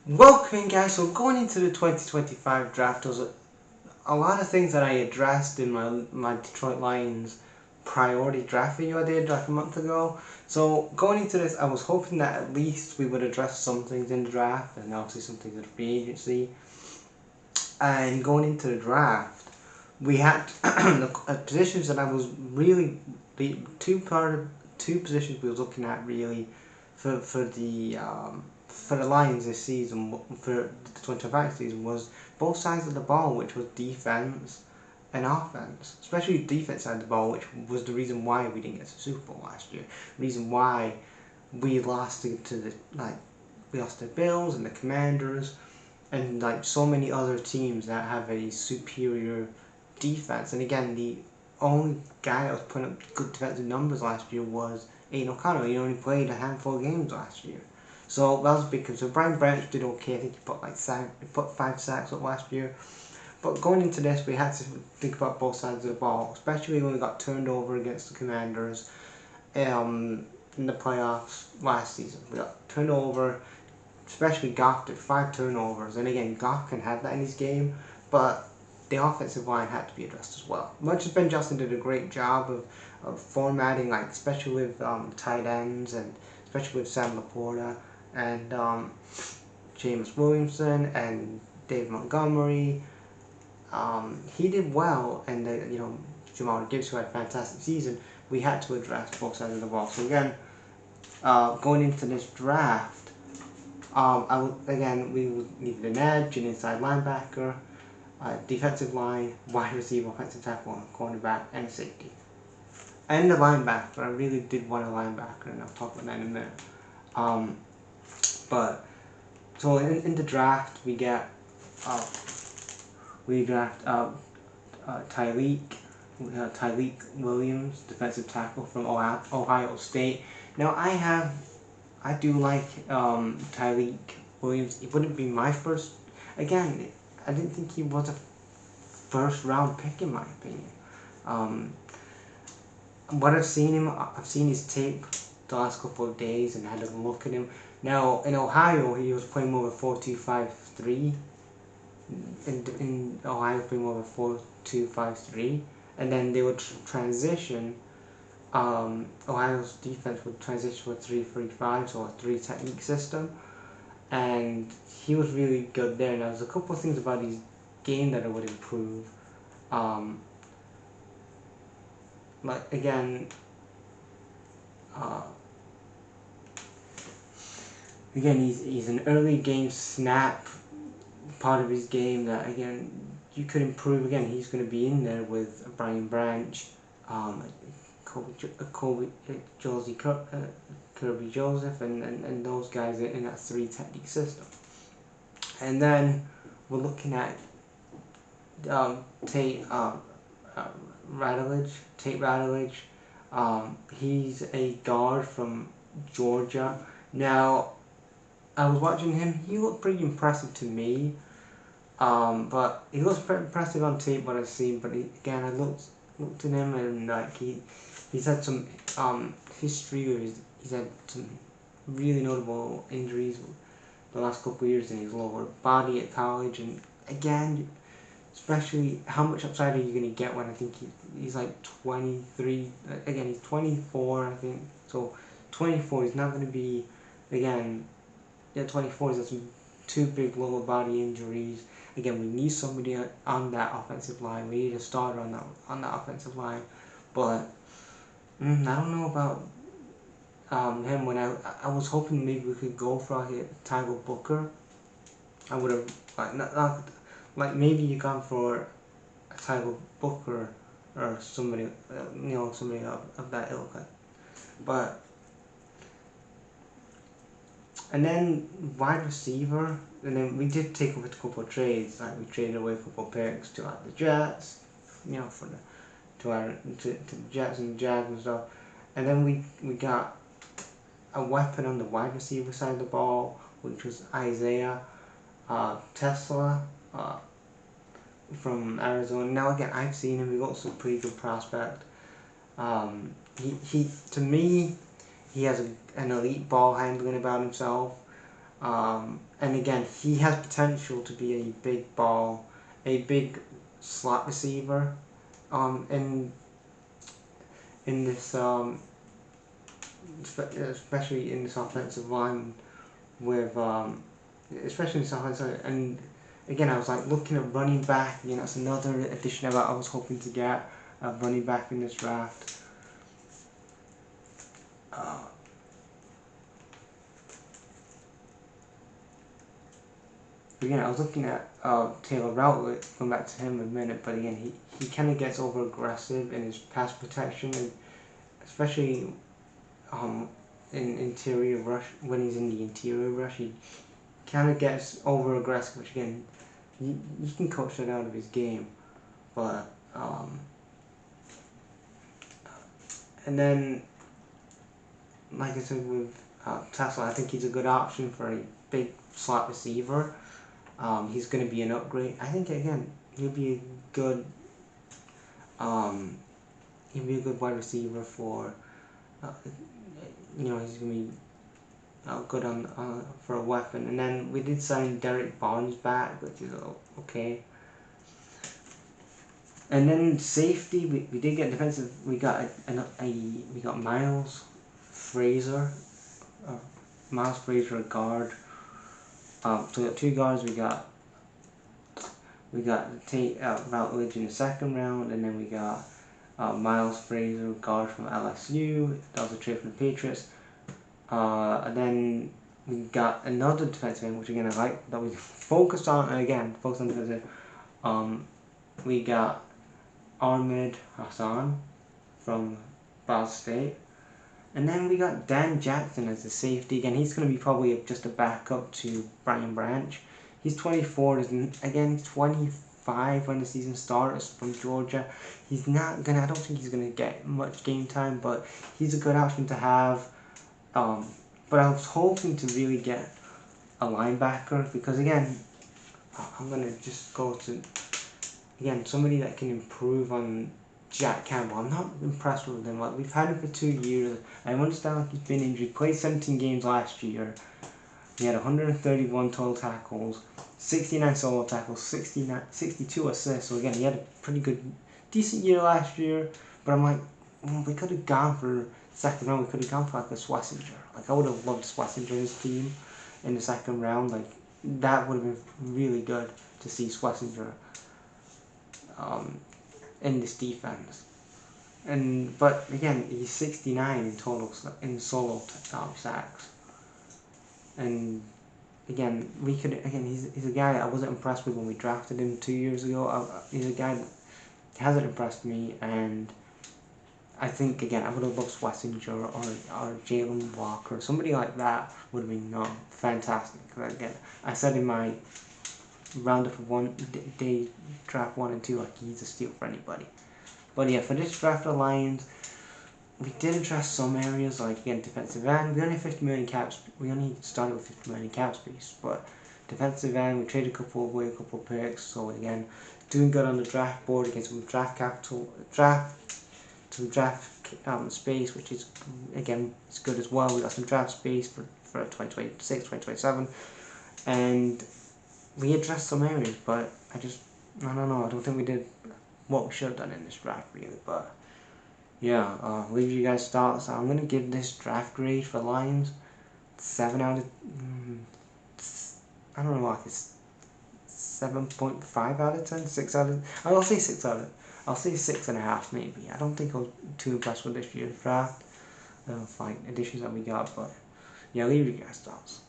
Welcome guys, so going into the 2025 draft, there was a lot of things that I addressed in my Detroit Lions priority draft video I did like a month ago. So going into this, I was hoping that at least we would address some things in the draft and obviously some things in the free agency. And going into the draft, we had the positions that I was really, the two positions we were looking at really for the Lions this season, for the 2025 season, was both sides of the ball, which was defense and offense, especially defense side of the ball, which was the reason why we didn't get to the Super Bowl last year. Reason why we lost to the we lost to the Bills and the Commanders and like so many other teams that have a superior defense. And again, the only guy that was putting up good defensive numbers last year was Aiden O'Connell. He only played a handful of games last year. So that was a big concern. Brian Branch did okay. I think he put 5 sacks up last year. But going into this, we had to think about both sides of the ball, especially when we got turned over against the Commanders in the playoffs last season. We got turned over, especially Goff did 5 turnovers. And again, Goff can have that in his game, but the offensive line had to be addressed as well. Much as Ben Johnson did a great job of formatting, like especially with tight ends and especially with Sam Laporta and James Williamson and Dave Montgomery. He did well, and Jamal Gibbs, who had a fantastic season. We had to address both sides of the ball. So again, going into this draft, we needed an edge, an inside linebacker, defensive line, wide receiver, offensive tackle, cornerback, and safety. And the linebacker. I really did want a linebacker, and I'll talk about that in a minute. But so in the draft, we draft Tyleik, Tyleik Williams, defensive tackle from Ohio State. Now I do like Tyleik Williams. It wouldn't be my first. Again, I didn't think he was a first round pick in my opinion. What I've seen his tape the last couple of days and had a look at him. Now in Ohio, he was playing more of a 4-2-5-3. In Ohio, playing more of a 4-2-5-3, and then they would transition. Ohio's defense would transition to a 3-3-5, so a 3 technique system, and he was really good there. Now, there's a couple of things about his game that I would improve. Like again, he's an early game snap part of his game that again you could improve. Again, he's going to be in there with Brian Branch, Kirby Joseph, and those guys in that 3 technique system. And then we're looking at Tate Ratledge. He's a guard from Georgia. Now, I was watching him. He looked pretty impressive to me. But he looks pretty impressive on tape, what I've seen. But again, I looked at him and like he's had some history. Where he's had some really notable injuries the last couple of years in his lower body at college. And again, especially how much upside are you going to get when I think he's like 23. Again, he's 24, I think. So 24, he's not going to be, again, 24 is some 2 big lower body injuries. Again, we need somebody on that offensive line. We need a starter on that offensive line. But I don't know about him. When I was hoping maybe we could go for Tyler Booker. I would have like maybe you gone for a Tyler Booker or somebody somebody of that ilk. But and then wide receiver, and then we did take away a couple of trades. Like we traded away a couple of picks to the Jets, for the Jets and Jags and stuff. And then we got a weapon on the wide receiver side of the ball, which was Isaiah TeSlaa from Arizona. Now again, I've seen him. He looks a pretty good prospect. He to me, he has an elite ball handling about himself. And again, he has potential to be a big slot receiver. In this especially in this offensive line with especially in this offensive line. And again, I was like looking at running back. You know, that's another addition that I was hoping to get running back in this draft. Again, I was looking at Ratledge, going back to him in a minute, but again, he kind of gets over aggressive in his pass protection, and especially in interior rush, when he's in the interior rush, he kind of gets over aggressive, which again, you can coach that out of his game, but and then, like I said with TeSlaa, I think he's a good option for a big slot receiver. He's going to be an upgrade. I think again he'll be a good wide receiver for you know, he's going to be good on for a weapon. And then we did sign Derek Barnes back, which is okay. And then safety, we did get defensive. We got we got Miles Frazier, a guard. So we got 2 guards. We got Tate Ratledge in the 2nd round, and then we got Miles Frazier, guard from LSU. That was a trade from the Patriots. And then we got another defensive end, which again I like, that we focused on, and again focused on defensive. We got Ahmed Hassanein from Boise State. And then we got Dan Jackson as a safety. Again, he's going to be probably just a backup to Brian Branch. He's 24, again 25 when the season starts, from Georgia. He's not gonna, I don't think he's gonna get much game time, but he's a good option to have. But I was hoping to really get a linebacker, because again, I'm gonna just go to somebody that can improve on Jack Campbell. I'm not impressed with him. Like, we've had him for 2 years. I understand, like, he's been injured. Played 17 games last year. He had 131 total tackles, 69 solo tackles, 62 assists. So again, he had a pretty good, decent year last year. But I'm like, we could have gone for 2nd round. We could have gone for like a Schlesinger. Like, I would have loved Schlesinger's team in the 2nd round. Like, that would have been really good to see Schlesinger in this defense. But again, he's 69 in total in solo sacks. And again, he's a guy that I wasn't impressed with when we drafted him 2 years ago. He's a guy that hasn't impressed me, and I think again I would have loved Schlesinger or Jalen Walker, somebody like that would have been fantastic. Again, I said in my roundup of day draft 1 and 2, like, he's a steal for anybody. But yeah, for this draft of Lions, we did address some areas, like again defensive end. We only had 50 million caps. We only started with 50 million cap space, but defensive end, we traded a couple of picks. So again, doing good on the draft board, again some draft space, which is again it's good as well. We got some draft space for 2026, 2027, and we addressed some areas, but I don't know. I don't think we did what we should have done in this draft really, but. Yeah, leave you guys thoughts. I'm gonna give this draft grade for Lions 7 out of I don't know, like it's 7.5 out of 10, 6 out of. I'll say 6 out of. I'll say 6.5 maybe. I don't think I was too impressed with this year's draft, like additions that we got, but yeah, leave you guys thoughts.